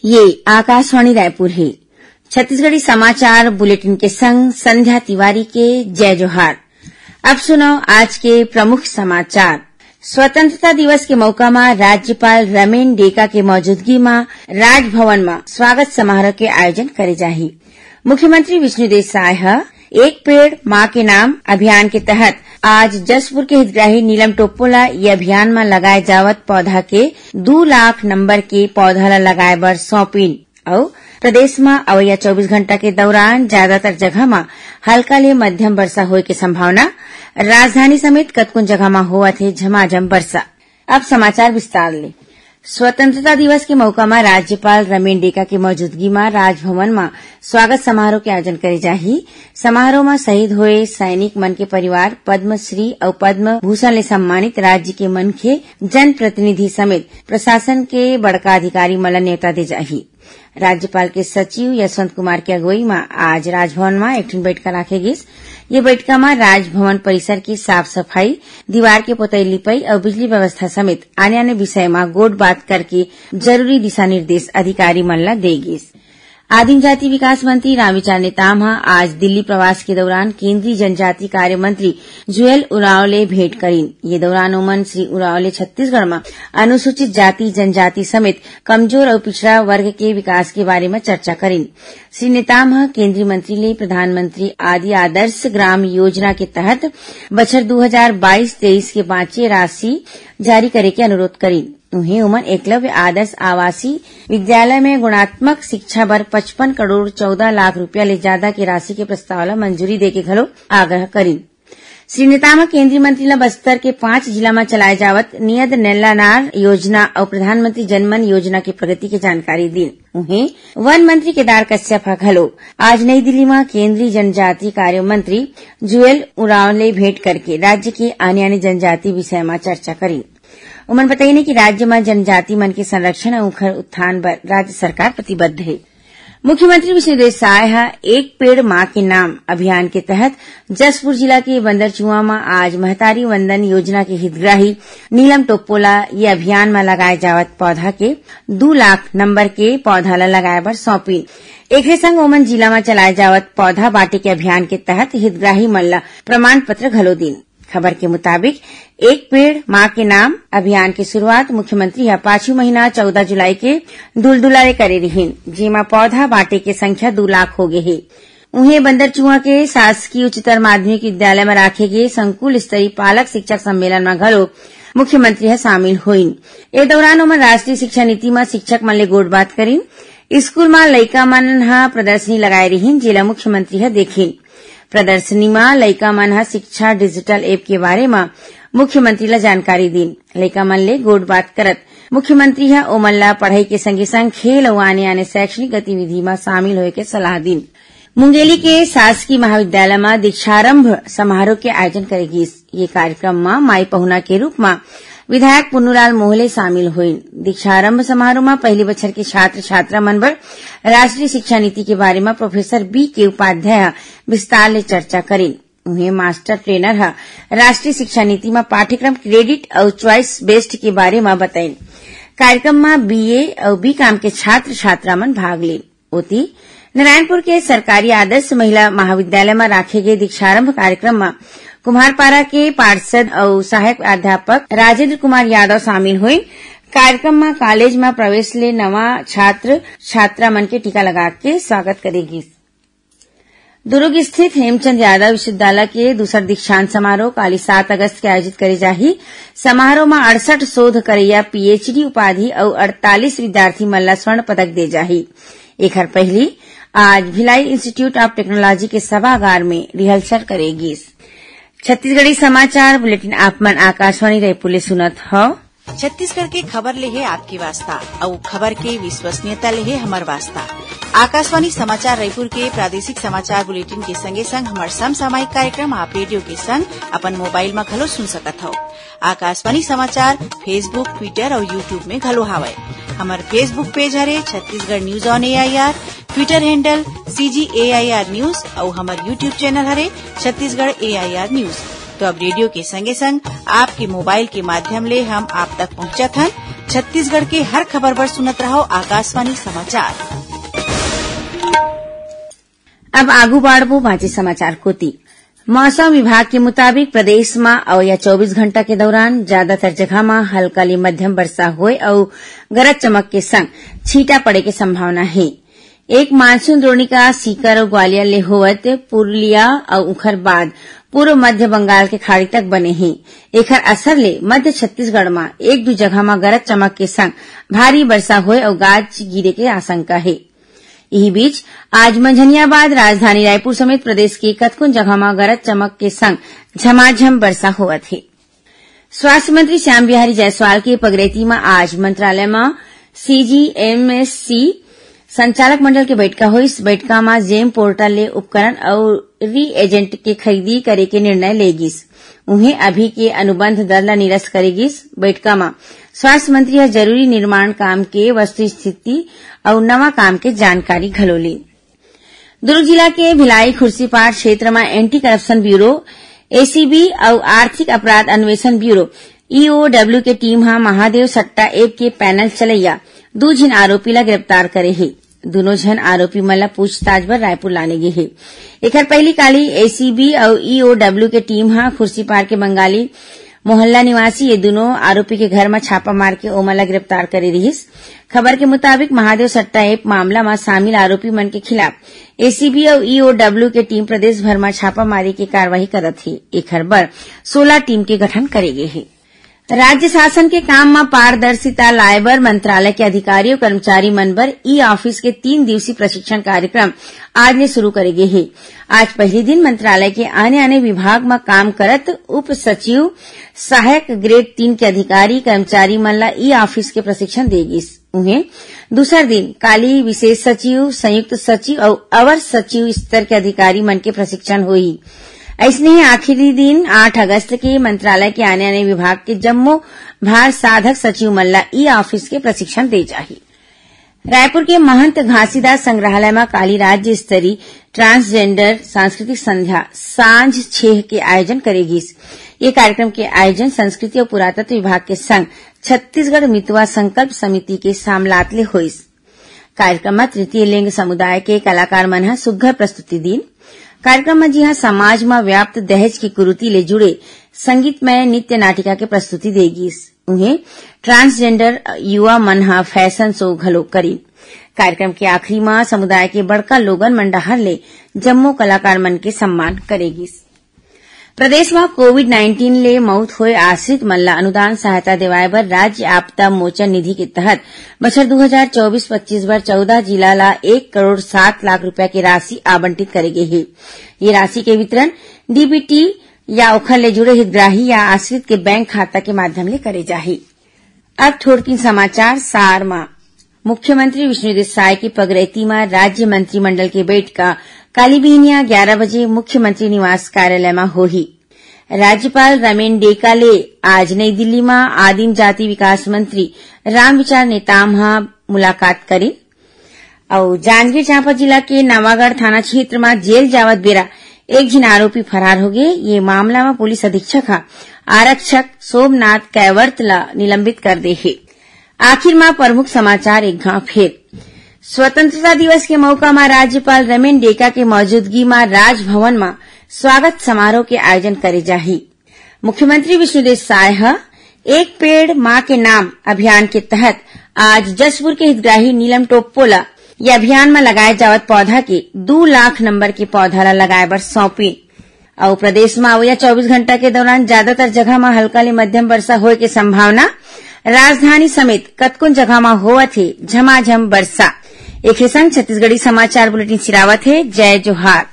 ये आकाशवाणी रायपुर है। छत्तीसगढ़ी समाचार बुलेटिन के संग संध्या तिवारी के जय जोहार। अब सुनो आज के प्रमुख समाचार। स्वतंत्रता दिवस के मौका में राज्यपाल रमेन डेका के मौजूदगी में राजभवन में स्वागत समारोह के आयोजन करे जाही। मुख्यमंत्री विष्णुदेव साय एक पेड़ मां के नाम अभियान के तहत आज जसपुर के हितग्राही नीलम टोपोला ये अभियान में लगाए जावत पौधा के 2 लाख नंबर के पौधा ला लगाए बर सौंपीन और प्रदेश में अवैया 24 घंटा के दौरान ज्यादातर जगह में हल्का ले मध्यम वर्षा होए के संभावना। राजधानी समेत कतकुन जगह में होवत है झमाझम वर्षा। अब समाचार विस्तार ले। स्वतंत्रता दिवस के मौका में राज्यपाल रमेन डेका की मौजूदगी में राजभवन में स्वागत समारोह के आयोजन करे जाही। समारोह में शहीद हुए सैनिक मन के परिवार पद्मश्री और पद्म भूषण ले सम्मानित राज्य के मनखे जनप्रतिनिधि समेत प्रशासन के बड़का अधिकारी मन ला न्योता दे जाही। राज्यपाल के सचिव यशवंत कुमार की अगुवाई में आज राजभवन में एक बैठक राखे गिस। ये बैठक में राजभवन परिसर की साफ सफाई, दीवार के पोतई लिपाई और बिजली व्यवस्था समेत आने विषय में गोट बात करके जरूरी दिशा निर्देश अधिकारी मन ला दे गिस। आदिम जाति विकास मंत्री रामविचार नेताम आज दिल्ली प्रवास के दौरान केंद्रीय जनजाति कार्य मंत्री जुएल उरांव ले भेंट करीन। ये दौरान ओमन श्री उरांव ले छत्तीसगढ़ में अनुसूचित जाति जनजाति समेत कमजोर और पिछड़ा वर्ग के विकास के बारे में चर्चा करीन। श्री नेताम केंद्रीय मंत्री ले प्रधानमंत्री आदि आदर्श ग्राम योजना के तहत बछर 2022-23 के बाँचे राशि जारी करे के अनुरोध करीन। उन्हें उमन एकलव्य आदर्श आवासीय विद्यालय में गुणात्मक शिक्षा बर 55 करोड़ 14 लाख रुपया ले ज्यादा की राशि के प्रस्ताव ला मंजूरी देके घलो आग्रह करीन। श्री नेताम केंद्रीय मंत्री ला बस्तर के 5 जिला में चलाए जावत नियत नेल्लानार योजना और प्रधानमंत्री जनमन योजना की प्रगति की जानकारी दी। उन्हें वन मंत्री केदार कश्यप घलो आज नई दिल्ली में केंद्रीय जनजाति कार्य मंत्री जुएल उरांव ले भेंट करके राज्य के आने जनजाति विषय में चर्चा करी। उमन बताइए कि राज्य में जनजाति मन के संरक्षण और उखड़ उत्थान पर राज्य सरकार प्रतिबद्ध है। मुख्यमंत्री विष्णुदेव साय एक पेड़ मां के नाम अभियान के तहत जसपुर जिला के बंदरचुआ में आज महतारी वंदन योजना के हितग्राही नीलम टोपोला ये अभियान में लगाए जावत पौधा के 2 लाख नंबर के पौधा ला लगाए बर सौंपी। एक संग ओमन जिला में चलाए जावत पौधा बाटे के अभियान के तहत हितग्राही मन ला प्रमाण पत्र घलो दीन। खबर के मुताबिक एक पेड़ मां के नाम अभियान की शुरुआत मुख्यमंत्री 5 महीना 14 जुलाई के दुलदुला ले करे रहीन, जेमा पौधा बांटे के संख्या 2 लाख हो गए है। उन्हें बंदरचुआ के शासकीय उच्चतर माध्यमिक विद्यालय में राखे गए संकुल स्तरीय पालक शिक्षक सम्मेलन में घलो मुख्यमंत्री शामिल हुईन। ए दौरान उमन राष्ट्रीय शिक्षा नीति में शिक्षक मन ले गोट बात करीन। स्कूल में लइका मन प्रदर्शनी लगाए रहीन, जेला मुख्यमंत्री देखीन। प्रदर्शनी में लइका मन शिक्षा डिजिटल ऐप के बारे में मुख्यमंत्री ला जानकारी दीन। लइका मन ले गोट बात करत मुख्यमंत्री ओमन ला पढ़ाई के संगे संग खेल और आने शैक्षणिक गतिविधि में शामिल होए के सलाह दीन। मुंगेली के शासकीय महाविद्यालय में दीक्षारंभ समारोह के आयोजन करेगी। ये कार्यक्रम में माई पहुना के रूप में विधायक पुन्नूलाल मोहले शामिल हुई। दीक्षारंभ समारोह में पहली बछर के छात्र छात्रा मन बर राष्ट्रीय शिक्षा नीति के बारे में प्रोफेसर B.K. उपाध्याय विस्तार ले चर्चा करें। उन्हें मास्टर ट्रेनर राष्ट्रीय शिक्षा नीति में पाठ्यक्रम क्रेडिट और चॉइस बेस्ड के बारे में बताइन। कार्यक्रम में BA और B.Com के छात्र छात्रा मन भाग ले। ओती नारायणपुर के सरकारी आदर्श महिला महाविद्यालय में राखे गए दीक्षारंभ कार्यक्रम में कुम्हारपारा के पार्षद और सहायक प्राध्यापक राजेंद्र कुमार यादव शामिल हुए। कार्यक्रम में कॉलेज में प्रवेश ले नवा छात्र छात्रा मन के टीका लगा के स्वागत करेगी। दुर्ग स्थित हेमचंद यादव विश्वविद्यालय के दूसरा दीक्षांत समारोह काली 7 अगस्त के आयोजित करे जाही। समारोह में 68 शोध करैया PhD उपाधि और 48 विद्यार्थी मन ला स्वर्ण पदक दे जाही। एकर पहली आज भिलाई इंस्टीट्यूट ऑफ टेक्नोलॉजी के सभागार में रिहर्सल करेगी। छत्तीसगढ़ी समाचार बुलेटिन आप मन आकाशवाणी रायपुर ले सुनत हो। छत्तीसगढ़ के खबर ले है आपकी वास्ता और खबर के विश्वसनीयता ले है हमार वास्ता। आकाशवाणी समाचार रायपुर के प्रादेशिक समाचार बुलेटिन के संगे संग हमार समसामयिक कार्यक्रम आप रेडियो के संग अपन मोबाइल में घलो सुन सकत हो। आकाशवाणी समाचार फेसबुक, ट्विटर और यूट्यूब में घलो हावय। हमार फेसबुक पेज हरे Chhattisgarh news on AIR, Twitter handle CGAIR news और हमार यूट्यूब चैनल हरे छत्तीसगढ़ AIR न्यूज। तो अब रेडियो के संगे संग आपके मोबाइल के माध्यम ले हम आप तक पहुंचत हन। छत्तीसगढ़ के हर खबर पर सुनत रहो आकाशवाणी समाचार। अब आगू बाढ़बो बाँचे समाचार कोती। मौसम विभाग के मुताबिक प्रदेश में अवया 24 घंटा के दौरान ज्यादातर जगह में हल्का ले मध्यम वर्षा होए और गरज चमक के संग छींटा पड़े के संभावना है। एक मानसून द्रोणिका सीकर और ग्वालियर ले होवत पुरुलिया और उखर बाद पूर्व मध्य बंगाल के खाड़ी तक बने हैं। एकर असर ले मध्य छत्तीसगढ़ में एक दो जगह में गरज चमक के संग भारी वर्षा होए और गाज गिरे के आशंका है। यही बीच आज मंझनिया बाद राजधानी रायपुर समेत प्रदेश के कतकुन जगह में गरज चमक के संग झमाझम वर्षा होवत है। स्वास्थ्य मंत्री श्याम बिहारी जायसवाल के पगरेती में आज मंत्रालय में सीजीएमएससी संचालक मंडल के बैठका हुई। इस बैठका में जेम पोर्टल ले उपकरण और रीएजेंट के खरीदी करे के निर्णय लेगिस। उन्हें अभी के अनुबंध दर ला निरस्त करेगिस। बैठका में स्वास्थ्य मंत्री जरूरी निर्माण काम के वस्तु स्थिति और नवा काम के जानकारी घलोली। दुर्ग जिला के भिलाई खुर्सीपार क्षेत्र में एंटी करप्शन ब्यूरो एसीबी और आर्थिक अपराध अन्वेषण ब्यूरो ईओडब्ल्यू के टीम महादेव सट्टा ऐप के पैनल चलैया 2 जन आरोपी ला गिरफ्तार करे है। दोनों जन आरोपी मन ला पूछताछ बर रायपुर लाने गए है। एकर पहली काली एसीबी और ईओडब्ल्यू के टीम खुर्सीपार के बंगाली मोहल्ला निवासी ये दोनों आरोपी के घर में छापा मार के ओमन ला गिरफ्तार करे रहिस। खबर के मुताबिक महादेव सट्टा ऐप मामला में शामिल आरोपी मन के खिलाफ एसीबी और ईओडब्ल्यू के टीम प्रदेश भर में छापामारी की कार्यवाही करत है। एकर बर 16 टीम के गठन करे गए है। राज्य शासन के काम में पारदर्शिता लाए बर मंत्रालय के अधिकारी और कर्मचारी मन बर ई ऑफिस के 3 दिवसीय प्रशिक्षण कार्यक्रम आज ने शुरू करे गए है। आज पहले दिन मंत्रालय के आने आने विभाग में काम करत उप सचिव सहायक ग्रेड 3 के अधिकारी कर्मचारी मन ला ई ऑफिस के प्रशिक्षण देगिस। उन्हें दूसरा दिन काली विशेष सचिव, संयुक्त सचिव और अवर सचिव स्तर के अधिकारी मन के प्रशिक्षण हुई। ऐसने ही आखिरी दिन 8 अगस्त के मंत्रालय के आने आने विभाग के जम्मू भार साधक सचिव मल्ला ई ऑफिस के प्रशिक्षण दे जाही। रायपुर के महंत घासीदास संग्रहालय में काली राज्य स्तरीय ट्रांसजेंडर सांस्कृतिक संध्या सांझ 6 के आयोजन करेगी। ये कार्यक्रम के आयोजन संस्कृति और पुरातत्व विभाग के संग छत्तीसगढ़ मितवा संकल्प समिति के सामलातले हुईस। कार्यक्रम में तृतीय लिंग समुदाय के कलाकार मन सुघ्घर प्रस्तुति दीन। कार्यक्रम में जी समाज में व्याप्त दहेज की कुरीति ले जुड़े संगीतमय नृत्य नाटिका के प्रस्तुति देगी। उन्हें ट्रांसजेंडर युवा मन फैशन शो घलो करी। कार्यक्रम के आखिरी में समुदाय के बड़का लोगन मन डहर ले जम्मो कलाकार मन के सम्मान करेगी। प्रदेश में कोविड-19 ले मौत होए आश्रित मन ला अनुदान सहायता देवाए बर राज्य आपदा मोचन निधि के तहत बछर 2024-25 बर 14 जिला ला 1 करोड़ 7 लाख रुपया की राशि आवंटित करे गई है। ये राशि के वितरण डीबीटी या ओखर ले जुड़े हितग्राही या आश्रित के बैंक खाता के माध्यम ले करे जाही। अब थोड़किन समाचार सार में मुख्यमंत्री विष्णुदेव साय की पगरेती में राज्य मंत्रिमंडल की बैठक काली बिहनिया 11 बजे मुख्यमंत्री निवास कार्यालय में होही। राज्यपाल रमेन डेका ले आज नई दिल्ली में आदिम जाति विकास मंत्री रामविचार नेताम मुलाकात करी और जांजगीर चांपा जिला के नवागढ़ थाना क्षेत्र में जेल जावत बेरा एक जन आरोपी फरार हो गए। ये मामला में पुलिस अधीक्षक आरक्षक सोमनाथ कैवर्त ला निलंबित कर दे है। आखिर में प्रमुख समाचार एक घाव फिर। स्वतंत्रता दिवस के मौका में राज्यपाल रमेन डेका के मौजूदगी में राजभवन में स्वागत समारोह के आयोजन करे जाही। मुख्यमंत्री विष्णुदेव साय एक पेड़ मां के नाम अभियान के तहत आज जसपुर के हितग्राही नीलम टोप्पोला ये अभियान में लगाए जावत पौधा के 2 लाख नंबर के पौधा ला लगाए बर सौंपी। और प्रदेश में अवया 24 घंटा के दौरान ज्यादातर जगह में हल्का ले मध्यम वर्षा होए के संभावना। राजधानी समेत कतकुन जगह में होवत है झमाझम वर्षा। एक संग छत्तीसगढ़ी समाचार बुलेटिन सिरावत है। जय जोहार।